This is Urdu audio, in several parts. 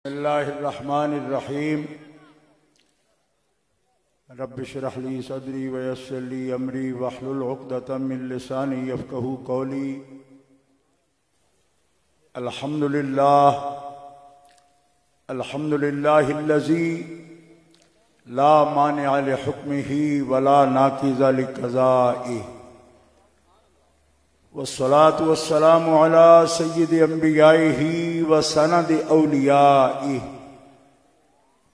بسم اللہ الرحمن الرحیم رب اشرح لی صدری ویسر لی امری واحلل عقدۃ من لسانی یفقہوا قولی الحمدللہ الذی لا مانع لحکمہ ولا ناقض لقضائہ والصلاة والسلام على سید انبیائہ وسند اولیائہ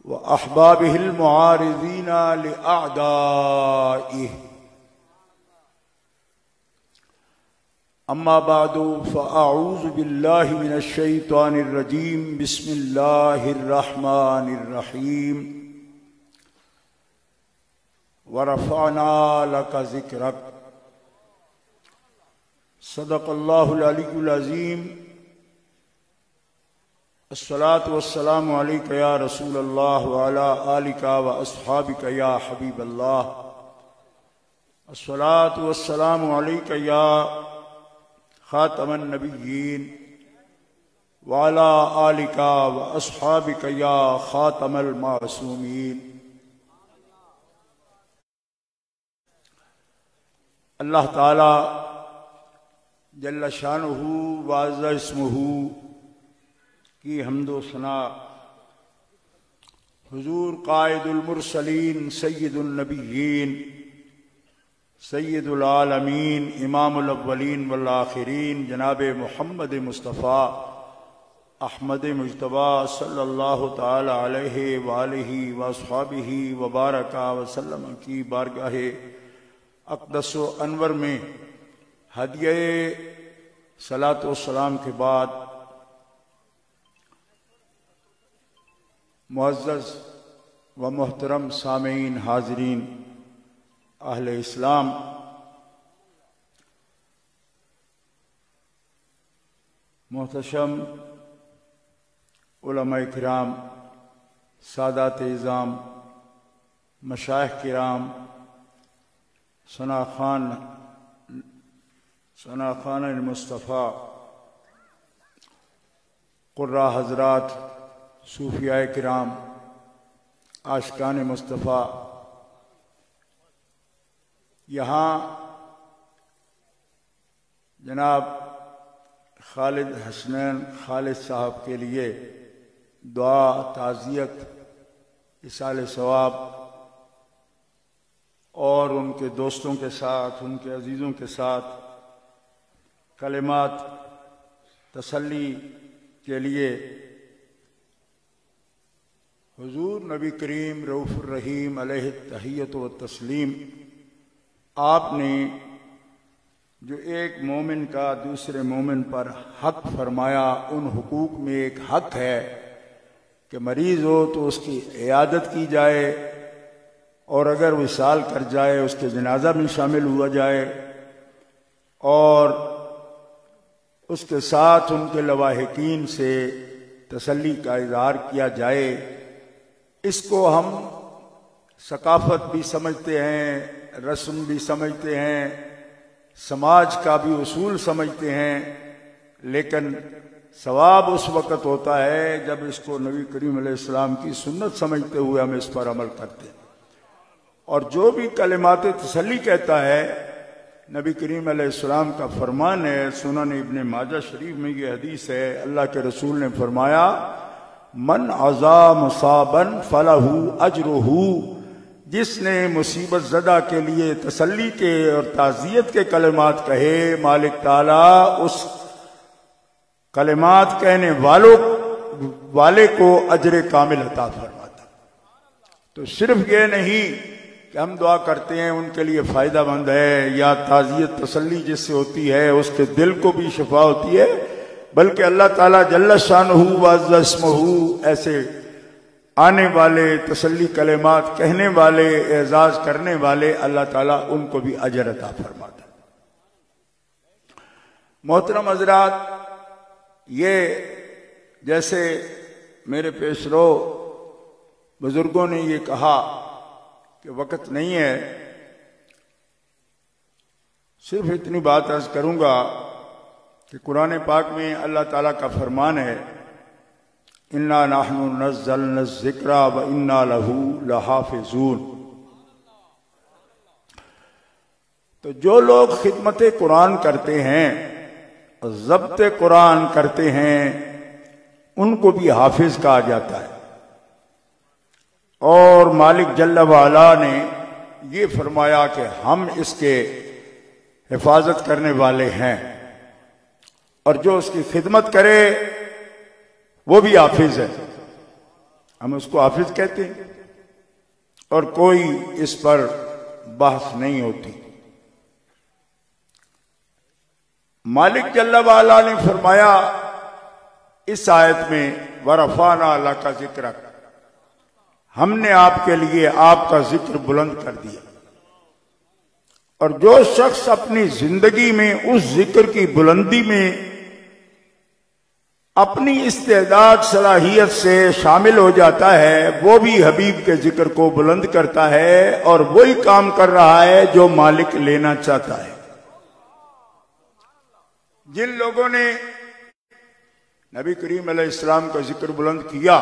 واحبابہ المعارضین لأعدائہ اما بعد فاعوذ باللہ من الشیطان الرجیم بسم اللہ الرحمن الرحیم ورفعنا لک ذکرک صدق اللہ العلی العظیم الصلاة والسلام علیک یا رسول اللہ وعلی آلک واصحابک یا حبیب اللہ الصلاة والسلام علیک یا خاتم النبیین وعلی آلک واصحابک یا خاتم المعصومین اللہ تعالی جل شانہ وعز اسمہ کی حمد و ثنا حضور قائد المرسلین سید النبیین سید العالمین امام الاولین والآخرین جناب محمد مصطفیٰ احمد مجتبیٰ صلی اللہ تعالی علیہ وآلہ واصحابہ وبارک وسلم کی بارگاہ اقدس و انور میں ہدیہ صلاۃ و سلام کے بعد معزز و محترم سامعین حاضرین اہل اسلام، محتشم علماء کرام، سادات اعظام، مشائخ کرام، ثناخان المصطفیٰ، قراء حضرات، صوفیاء کرام، عاشقان مصطفیٰ، یہاں جناب خالد حسنین خالد صاحب کے لیے دعا، تعزیت، ایصال ثواب اور ان کے دوستوں کے ساتھ، ان کے عزیزوں کے ساتھ کلمات تسلی کے لیے حضور نبی کریم رؤوف الرحیم علیہ التحیۃ و تسلیم، آپ نے جو ایک مومن کا دوسرے مومن پر حق فرمایا، ان حقوق میں ایک حق ہے کہ مریض ہو تو اس کی عیادت کی جائے، اور اگر وصال کر جائے اس کے جنازہ میں شامل ہوا جائے، اور اس کے ساتھ ان کے لواحقین سے تسلی کا اظہار کیا جائے۔ اس کو ہم ثقافت بھی سمجھتے ہیں، رسم بھی سمجھتے ہیں، سماج کا بھی اصول سمجھتے ہیں، لیکن ثواب اس وقت ہوتا ہے جب اس کو نبی کریم علیہ السلام کی سنت سمجھتے ہوئے ہم اس پر عمل کرتے ہیں۔ اور جو بھی کلمات تسلی کہتا ہے، نبی کریم علیہ السلام کا فرمان ہے، سنن ابن ماجہ شریف میں یہ حدیث ہے، اللہ کے رسول نے فرمایا من عزا مصابا فلہ اجرہ، جس نے مصیبت زدہ کے لیے تسلی کے اور تعزیت کے کلمات کہے، مالک تعالی اس کلمات کہنے والے کو اجر کامل عطا فرماتا۔ تو صرف یہ نہیں کہ ہم دعا کرتے ہیں ان کے لیے فائدہ مند ہے، یا تعزیت تسلی جس سے ہوتی ہے اس کے دل کو بھی شفا ہوتی ہے، بلکہ اللہ تعالیٰ جل شانہ وعز اسمہ ایسے آنے والے تسلی کلمات کہنے والے، اعزاز کرنے والے، اللہ تعالیٰ ان کو بھی اجر عطا فرماتا ہے۔ محترم حضرات، یہ جیسے میرے پیش رو بزرگوں نے یہ کہا کہ وقت نہیں ہے، صرف اتنی بات عرض کروں گا کہ قرآن پاک میں اللہ تعالیٰ کا فرمان ہے انا نحن نزلنا الذکر و انا لہ لحافظون۔ تو جو لوگ خدمت قرآن کرتے ہیں، ضبط قرآن کرتے ہیں، ان کو بھی حافظ کہا جاتا ہے۔ اور مالک جل وعلا نے یہ فرمایا کہ ہم اس کے حفاظت کرنے والے ہیں، اور جو اس کی خدمت کرے وہ بھی حافظ ہے، ہم اس کو حافظ کہتے ہیں، اور کوئی اس پر بحث نہیں ہوتی۔ مالک جل وعلا نے فرمایا اس آیت میں وَرَفَعْنَا لَكَ ذِكْرَكَ، ہم نے آپ کے لیے آپ کا ذکر بلند کر دیا۔ اور جو شخص اپنی زندگی میں اس ذکر کی بلندی میں اپنی استعداد صلاحیت سے شامل ہو جاتا ہے، وہ بھی حبیب کے ذکر کو بلند کرتا ہے، اور وہی کام کر رہا ہے جو مالک لینا چاہتا ہے۔ جن لوگوں نے نبی کریم علیہ السلام کا ذکر بلند کیا،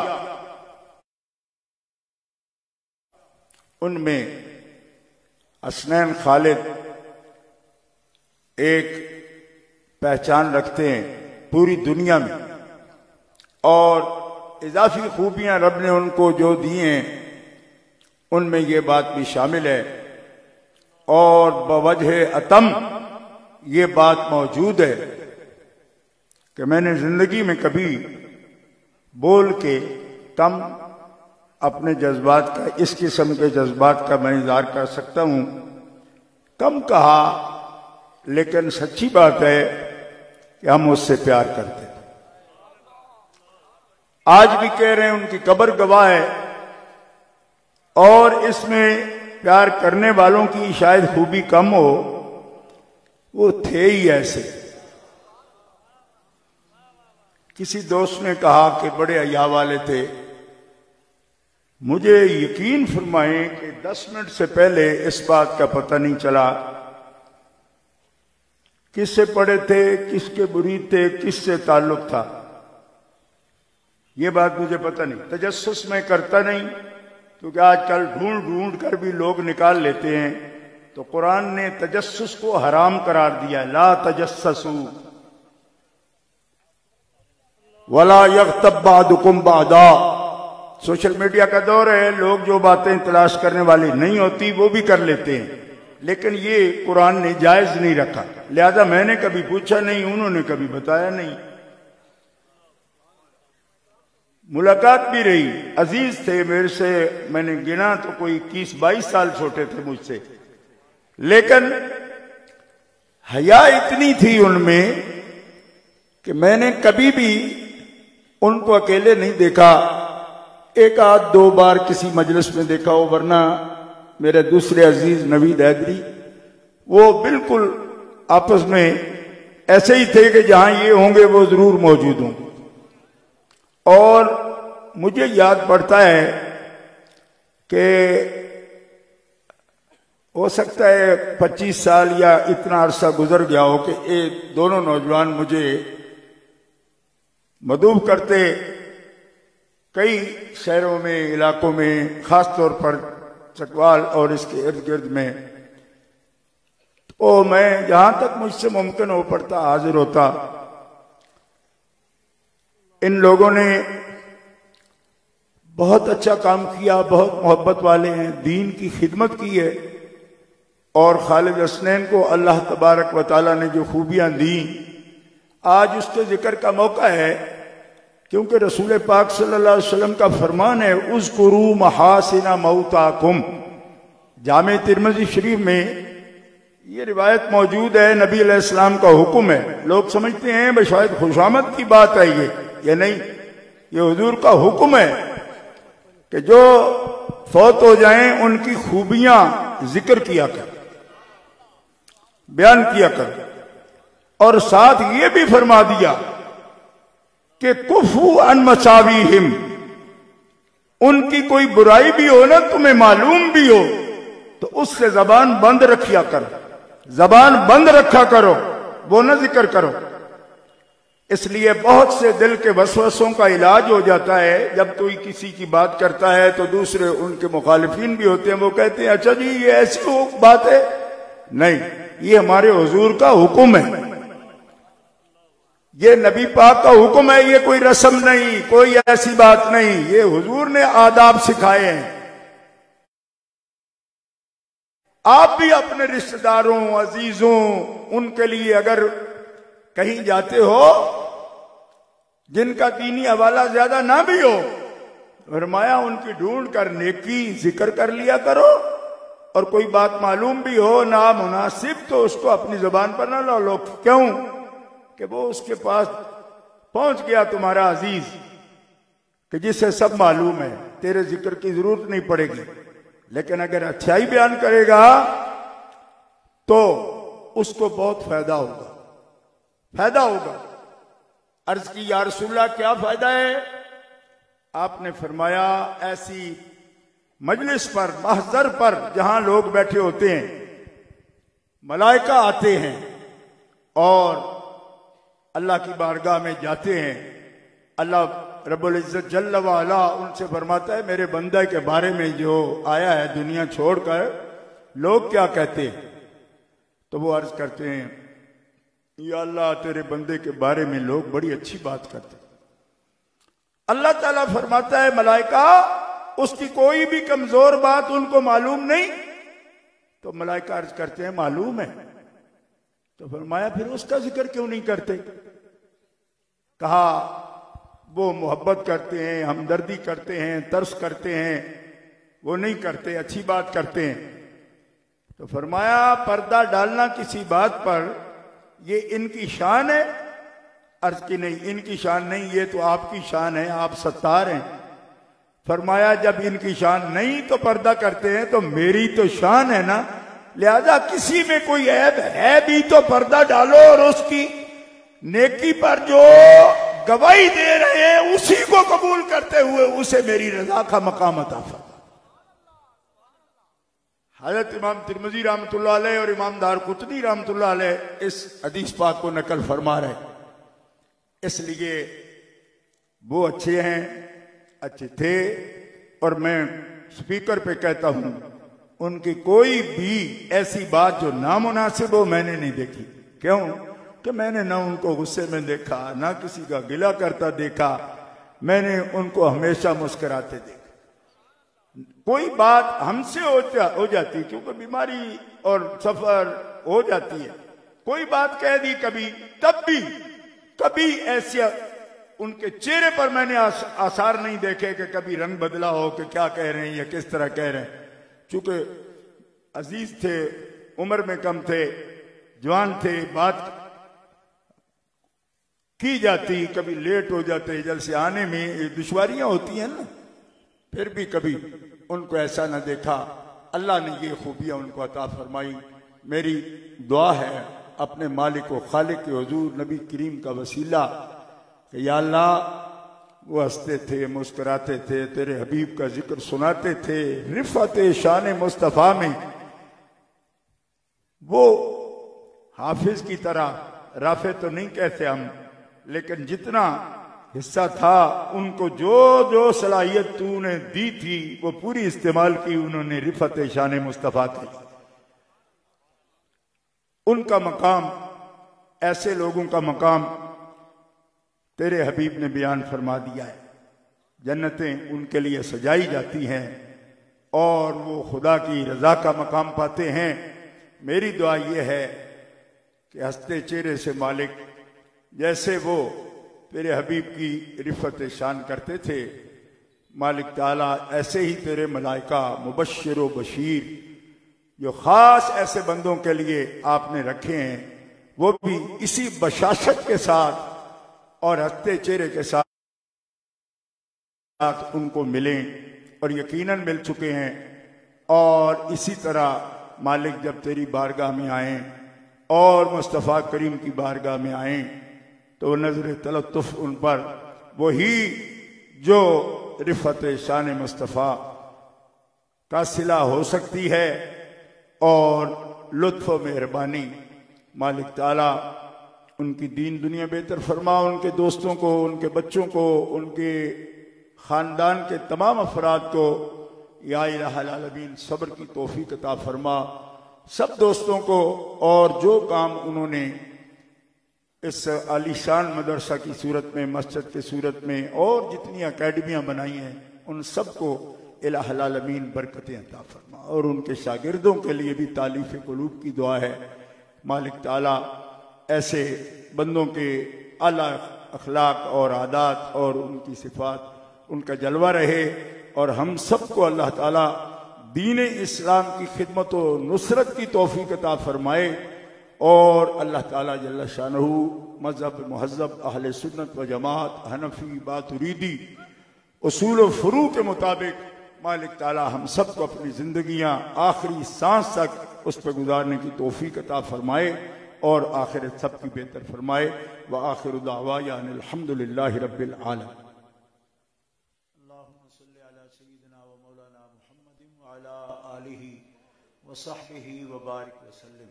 ان میں حسنین خالد ایک پہچان رکھتے ہیں پوری دنیا میں، اور اضافی خوبیاں رب نے ان کو جو دی ہیں ان میں یہ بات بھی شامل ہے، اور بوجہ اتم یہ بات موجود ہے کہ میں نے زندگی میں کبھی بول کے کم اپنے جذبات کا، اس قسم کے جذبات کا میں اظہار کر سکتا ہوں، کم کہا، لیکن سچی بات ہے کہ ہم اس سے پیار کرتے ہیں۔ آج بھی کہہ رہے ہیں، ان کی قبر گواہ ہے، اور اس میں پیار کرنے والوں کی شاید خوبی کم ہو، وہ تھے ہی ایسے۔ کسی دوست نے کہا کہ بڑے حیا والے تھے، مجھے یقین فرمائیں کہ 10 منٹ سے پہلے اس بات کا پتہ نہیں چلا کس سے پڑھے تھے، کس کے مرید تھے، کس سے تعلق تھا، یہ بات مجھے پتہ نہیں۔ تجسس میں کرتا نہیں، کیونکہ آج کل ڈھونڈ ڈھونڈ کر بھی لوگ نکال لیتے ہیں، تو قرآن نے تجسس کو حرام قرار دیا، لا تجسسوا ولا یغتب بعضکم بعضا۔ سوشل میڈیا کا دور ہے، لوگ جو باتیں تلاش کرنے والی نہیں ہوتی وہ بھی کر لیتے ہیں، لیکن یہ قرآن نے جائز نہیں رکھا، لہذا میں نے کبھی پوچھا نہیں، انہوں نے کبھی بتایا نہیں۔ ملاقات بھی رہی، عزیز تھے میرے سے، میں نے گنا تو کوئی 21-22 سال چھوٹے تھے مجھ سے، لیکن حیا اتنی تھی ان میں کہ میں نے کبھی بھی ان کو اکیلے نہیں دیکھا، ایک آدھ 2 بار کسی مجلس میں دیکھا ہو، ورنہ میرے دوسرے عزیز نوید حیدری وہ بالکل آپس میں ایسے ہی تھے کہ جہاں یہ ہوں گے وہ ضرور موجود ہوں۔ اور مجھے یاد پڑتا ہے کہ ہو سکتا ہے 25 سال یا اتنا عرصہ گزر گیا ہو کہ یہ دونوں نوجوان مجھے مدعو کرتے کئی شہروں میں، علاقوں میں، خاص طور پر چکوال اور اس کے ارد گرد میں، تو میں جہاں تک مجھ سے ممکن ہو پڑتا حاضر ہوتا۔ ان لوگوں نے بہت اچھا کام کیا، بہت محبت والے ہیں، دین کی خدمت کی ہے، اور خالد حسنین کو اللہ تبارک و تعالیٰ نے جو خوبیاں دیں، آج اس کے ذکر کا موقع ہے، کیونکہ رسول پاک صلی اللہ علیہ وسلم کا فرمان ہے اذکروا محاسن موتاکم۔ جامع ترمذی شریف میں یہ روایت موجود ہے، نبی علیہ السلام کا حکم ہے۔ لوگ سمجھتے ہیں بھائی شاید خوشامد کی بات ہے، یہ نہیں، یہ حضور کا حکم ہے کہ جو فوت ہو جائیں ان کی خوبیاں ذکر کیا کر، بیان کیا کر، اور ساتھ یہ بھی فرما دیا کہ کفو عن مساویہم، ان کی کوئی برائی بھی ہو نا تمہیں معلوم بھی ہو تو اس سے زبان بند رکھیا کر، زبان بند رکھا کرو، وہ نہ ذکر کرو۔ اس لیے بہت سے دل کے وسوسوں کا علاج ہو جاتا ہے، جب کوئی کسی کی بات کرتا ہے تو دوسرے ان کے مخالفین بھی ہوتے ہیں، وہ کہتے ہیں اچھا جی یہ ایسی بات ہے، نہیں، یہ ہمارے حضور کا حکم ہے، یہ نبی پاک کا حکم ہے، یہ کوئی رسم نہیں، کوئی ایسی بات نہیں، یہ حضور نے آداب سکھائے ہیں۔ آپ بھی اپنے رشتہ داروں، عزیزوں، ان کے لیے اگر کہیں جاتے ہو جن کا دینی حوالہ زیادہ نہ بھی ہو، فرمایا ان کی ڈھونڈ کر نیکی ذکر کر لیا کرو، اور کوئی بات معلوم بھی ہو نامناسب تو اس کو اپنی زبان پر نہ لو۔ کیوں کہ وہ اس کے پاس پہنچ گیا تمہارا عزیز کہ جسے سب معلوم ہے، تیرے ذکر کی ضرورت نہیں پڑے گی، لیکن اگر اچھائی بیان کرے گا تو اس کو بہت فائدہ ہوگا۔ عرض کی یا رسول اللہ کیا فائدہ ہے؟ آپ نے فرمایا ایسی مجلس پر، محضر پر جہاں لوگ بیٹھے ہوتے ہیں، ملائکہ آتے ہیں اور اللہ کی بارگاہ میں جاتے ہیں، اللہ رب العزت جل وعلا ان سے فرماتا ہے میرے بندہ کے بارے میں جو آیا ہے دنیا چھوڑ کر، لوگ کیا کہتے ہیں؟ تو وہ عرض کرتے ہیں یا اللہ تیرے بندے کے بارے میں لوگ بڑی اچھی بات کرتے ہیں۔ اللہ تعالیٰ فرماتا ہے ملائکہ اس کی کوئی بھی کمزور بات ان کو معلوم نہیں، تو ملائکہ عرض کرتے ہیں معلوم ہے، تو فرمایا پھر اس کا ذکر کیوں نہیں کرتے؟ کہا وہ محبت کرتے ہیں، ہمدردی کرتے ہیں، ترس کرتے ہیں، وہ نہیں کرتے، اچھی بات کرتے ہیں۔ تو فرمایا پردہ ڈالنا کسی بات پر یہ ان کی شان ہے؟ عرض کی نہیں، ان کی شان نہیں، یہ تو آپ کی شان ہے، آپ ستار ہیں۔ فرمایا جب ان کی شان نہیں تو پردہ کرتے ہیں تو میری تو شان ہے نا، لہذا کسی میں کوئی عیب ہے بھی تو پردہ ڈالو، اور اس کی نیکی پر جو گواہی دے رہے ہیں اسی کو قبول کرتے ہوئے اسے میری رضا کا مقام عطا فرما۔ حضرت امام ترمذی رحمۃ اللہ علیہ اور امام دارقطنی رحمۃ اللہ علیہ اس حدیث پاک کو نقل فرما رہے، اس لیے وہ اچھے ہیں، اچھے تھے، اور میں سپیکر پہ کہتا ہوں ان کی کوئی بھی ایسی بات جو نامناسب ہو میں نے نہیں دیکھی۔ کیوں کہ میں نے نہ ان کو غصے میں دیکھا، نہ کسی کا گلہ کرتا دیکھا، میں نے ان کو ہمیشہ مسکراتے دیکھا۔ کوئی بات ہم سے ہو جاتی کیونکہ بیماری اور سفر ہو جاتی ہے، کوئی بات کہہ دی کبھی، تب بھی کبھی ایسے ان کے چہرے پر میں نے آثار نہیں دیکھے کہ کبھی رنگ بدلا ہو کہ کیا کہہ رہے ہیں یا کس طرح کہہ رہے ہیں، چونکہ عزیز تھے، عمر میں کم تھے، جوان تھے، بات کی جاتی، کبھی لیٹ ہو جاتے، جلسے آنے میں دشواریاں ہوتی ہیں نا، پھر بھی کبھی ان کو ایسا نہ دیکھا۔ اللہ نے یہ خوبیاں ان کو عطا فرمائی۔ میری دعا ہے اپنے مالک و خالق کے حضور نبی کریم کا وسیلہ کہ یا اللہ وہ ہنستے تھے، مسکراتے تھے، تیرے حبیب کا ذکر سناتے تھے، رفعت شان مصطفیٰ میں وہ حافظ کی طرح، رافع تو نہیں کہتے ہم، لیکن جتنا حصہ تھا ان کو جو جو صلاحیت تو نے دی تھی وہ پوری استعمال کی انہوں نے رفعت شان مصطفیٰ کی۔ ان کا مقام، ایسے لوگوں کا مقام تیرے حبیب نے بیان فرما دیا ہے۔ جنتیں ان کے لیے سجائی جاتی ہیں اور وہ خدا کی رضا کا مقام پاتے ہیں۔ میری دعا یہ ہے کہ ہنستے چہرے سے مالک جیسے وہ تیرے حبیب کی رفعت شان کرتے تھے، مالک تعالیٰ ایسے ہی تیرے ملائکہ مبشر و بشیر جو خاص ایسے بندوں کے لیے آپ نے رکھے ہیں، وہ بھی اسی بشاشت کے ساتھ اور ہنستے چہرے کے ساتھ ان کو ملیں، اور یقیناً مل چکے ہیں۔ اور اسی طرح مالک جب تیری بارگاہ میں آئیں اور مصطفیٰ کریم کی بارگاہ میں آئیں تو نظر تلطف ان پر وہی جو رفعت شان مصطفیٰ کا صلہ ہو سکتی ہے، اور لطف و مہربانی مالک تعالیٰ ان کی دین دنیا بہتر فرما، ان کے دوستوں کو، ان کے بچوں کو، ان کے خاندان کے تمام افراد کو یا الہ العالمین صبر کی توفیق عطا فرما، سب دوستوں کو، اور جو کام انہوں نے اس عالی شان مدرسہ کی صورت میں، مسجد کی صورت میں، اور جتنی اکیڈمیاں بنائی ہیں ان سب کو الہ العالمین برکتیں عطا فرما، اور ان کے شاگردوں کے لیے بھی تالیف قلوب کی دعا ہے۔ مالک تعالیٰ ایسے بندوں کے اعلیٰ اخلاق اور عادات اور ان کی صفات ان کا جلوہ رہے، اور ہم سب کو اللہ تعالیٰ دین اسلام کی خدمت و نصرت کی توفیق عطا فرمائے، اور اللہ تعالیٰ جل شانہ مذہب مہذب اہل سنت و جماعت حنفی باتوریدی اصول و فروع کے مطابق مالک تعالیٰ ہم سب کو اپنی زندگیاں آخری سانس تک اس پہ گزارنے کی توفیق عطا فرمائے، اور آخرت سب کی بہتر فرمائے۔ وآخر دعوانا ان الحمد للہ رب العالمین۔ اللہم صلی علی سیدنا و مولانا محمد وعلی آلہ وصحبہ وبارک وسلم۔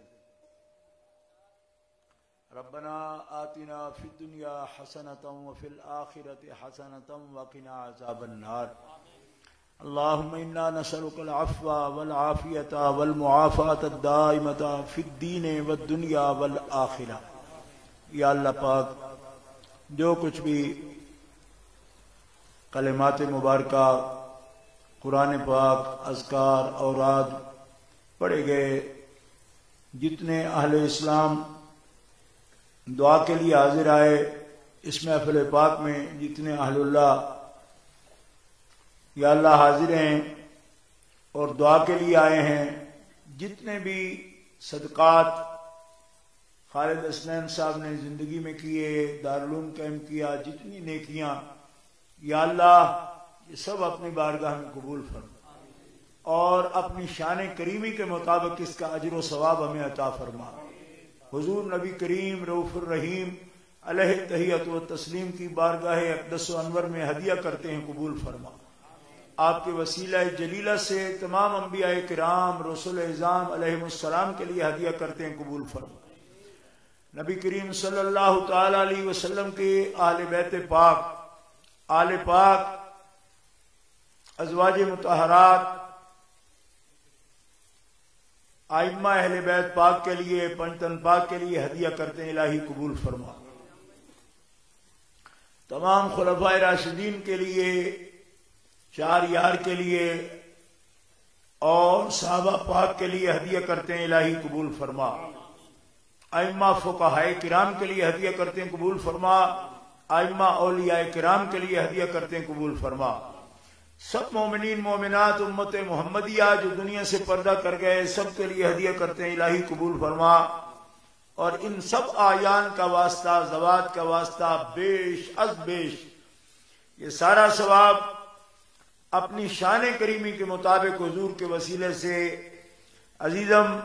ربنا آتنا فی الدنیا حسنۃ وفی الآخرۃ حسنۃ وقنا عذاب النار۔ اللہم انا نسألک العفو والعافیۃ والمعافاۃ الدائمۃ فی الدین والدنیا والآخرہ۔ یا اللہ پاک، جو کچھ بھی کلمات مبارکہ، قرآن پاک، اذکار، اوراد پڑھے گئے، جتنے اہل اسلام دعا کے لیے حاضر آئے اس محفل پاک میں، جتنے اہل اللہ یا اللہ حاضر ہیں اور دعا کے لیے آئے ہیں، جتنے بھی صدقات خالد حسنین صاحب نے زندگی میں کیے، دارالعلوم قائم کیا، جتنی نیکیاں، یا اللہ یہ سب اپنی بارگاہ میں قبول فرما، اور اپنی شان کریمی کے مطابق اس کا اجر و ثواب ہمیں عطا فرما۔ حضور نبی کریم رؤوف الرحیم علیہ التحیۃ و تسلیم کی بارگاہ اقدس و انور میں ہدیہ کرتے ہیں، قبول فرما۔ آپ کے وسیلہ جلیلہ سے تمام انبیاء کرام، رسول اعظام علیہ السلام کے لیے ہدیہ کرتے ہیں، قبول فرما۔ نبی کریم صلی اللہ تعالی علیہ وسلم کے آل بیت پاک، آل پاک، ازواج مطہرات، ائمہ اہل بیت پاک کے لیے، پنجتن پاک کے لیے ہدیہ کرتے ہیں، الہی قبول فرما۔ تمام خلفائے راشدین کے لیے، چار یار کے لیے اور صحابہ پاک کے لیے ہدیہ کرتے ہیں، الہی قبول فرما۔ ائمہ فقہائے کرام کے لیے ہدیہ کرتے ہیں، قبول فرما۔ ائمہ اولیاء کرام کے لیے ہدیہ کرتے ہیں، قبول فرما۔ سب مومنین مومنات امت محمدیہ جو دنیا سے پردہ کر گئے، سب کے لیے ہدیہ کرتے ہیں، الہی قبول فرما۔ اور ان سب آیان کا واسطہ، زوات کا واسطہ، بیش از بیش یہ سارا ثواب اپنی شان کریمی کے مطابق حضور کے وسیلے سے عزیزم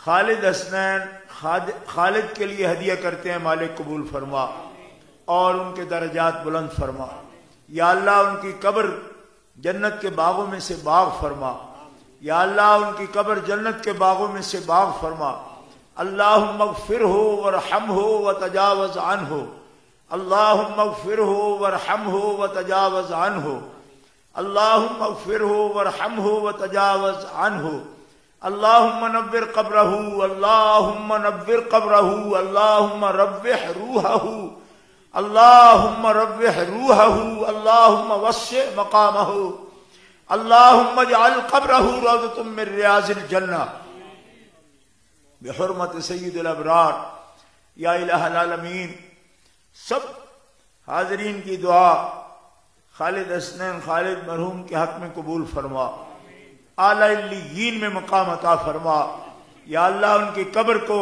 خالد حسنین خالد کے لیے ہدیہ کرتے ہیں، مالک قبول فرما، اور ان کے درجات بلند فرما۔ یا اللہ ان کی قبر جنت کے باغوں میں سے باغ فرما، یا اللہ ان کی قبر جنت کے باغوں میں سے باغ فرما۔ اللہم اغفرہ ورحمہ وتجاوز عنہ، اللہم اغفرہ ورحمہ وتجاوز عنہ، اللہم اغفرہ ورحمہ وتجاوز عنہ، اللہم نور قبرہ، اللہم نور قبرہ، اللہم روح روحہ، اللہم روح روحہ، اللہم وسع مقامہ، اللہم اجعل قبرہ روضۃ من ریاض الجنہ، بحرمت سید الابرار۔ یا الہ العالمین، سب حاضرین کی دعا خالد حسنین خالد مرحوم کے حق میں قبول فرما، اعلی علیین میں مقام عطا فرما۔ یا اللہ ان کی قبر کو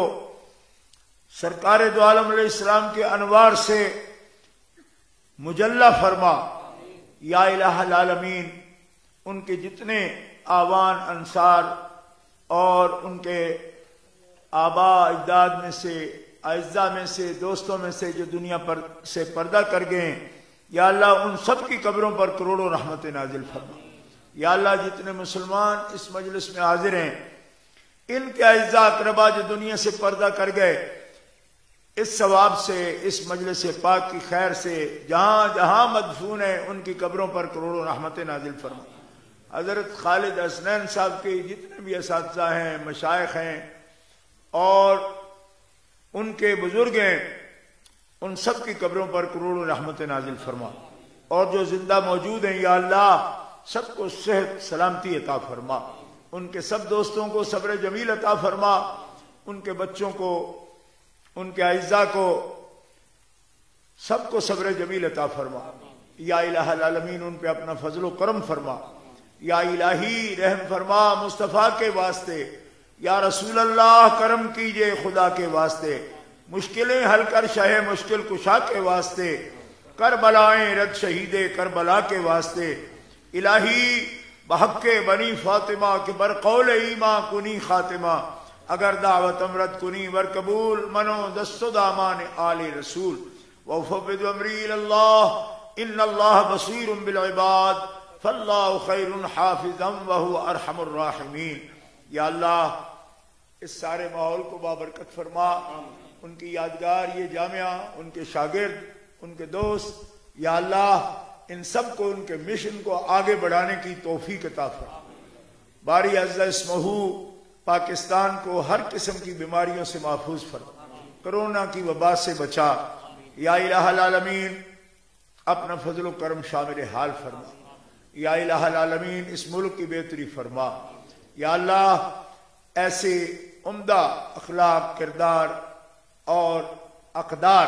سرکار دو عالم علیہ السلام کے انوار سے مجلہ فرما۔ یا الہ العالمین، ان کے جتنے آوان انصار اور ان کے آبا اجداد میں سے، اعزاء میں سے، دوستوں میں سے جو دنیا پر سے پردہ کر گئے، یا اللہ ان سب کی قبروں پر کروڑوں رحمت نازل فرما۔ یا اللہ جتنے مسلمان اس مجلس میں حاضر ہیں، ان کے اعزاء اقربا جو دنیا سے پردہ کر گئے، اس ثواب سے، اس مجلس پاک کی خیر سے جہاں جہاں مدفون ہیں ان کی قبروں پر کروڑوں رحمت نازل فرما۔ حضرت خالد حسنین صاحب کے جتنے بھی اساتذہ ہیں، مشائخ ہیں اور ان کے بزرگ ہیں، ان سب کی قبروں پر کروڑوں رحمت نازل فرما، اور جو زندہ موجود ہیں یا اللہ سب کو صحت سلامتی عطا فرما، ان کے سب دوستوں کو صبر جمیل عطا فرما، ان کے بچوں کو، ان کے اعزاء کو، سب کو صبر جمیل عطا فرما۔ یا الہ العالمین ان پہ اپنا فضل و کرم فرما۔ یا الہی رحم فرما مصطفیٰ کے واسطے، یا رسول اللہ کرم کیجئے خدا کے واسطے، مشکلیں حل کر شہ مشکل کشا کے واسطے، کربلائیں رد شہید کربلا کے واسطے، الہی بحق بنی فاطمہ کے برقول ایماں کنی خاتمہ، اگر دعوت امرت کنی ور قبول، منو دست و دامان آل رسول، وفوض امری اللہ ان اللہ بصیر بالعباد فاللہ خیر حافظا وہو ارحم الراحمین۔ یا اللہ اس سارے ماحول کو بابرکت فرما، ان کی یادگار یہ جامعہ، ان کے شاگرد، ان کے دوست، یا اللہ ان سب کو ان کے مشن کو آگے بڑھانے کی توفیق عطا فرما۔ باری عز اسمہ پاکستان کو ہر قسم کی بیماریوں سے محفوظ فرما، کرونا کی وبا سے بچا۔ یا الہ العالمین اپنا فضل و کرم شامل حال فرما۔ یا الہ العالمین اس ملک کی بہتری فرما۔ یا اللہ ایسے عمدہ اخلاق، کردار اور اقدار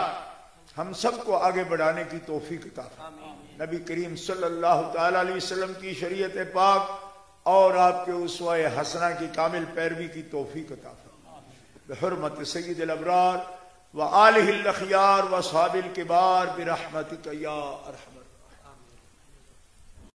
ہم سب کو آگے بڑھانے کی توفیق عطا فرما۔ نبی کریم صلی اللہ تعالی علیہ وسلم کی شریعت پاک اور آپ کے اسوہ حسنہ کی کامل پیروی کی توفیق عطا فرما، بحرمت سید الابرار وآلہ الاخیار واصحاب الکبار برحمتک یا ارحم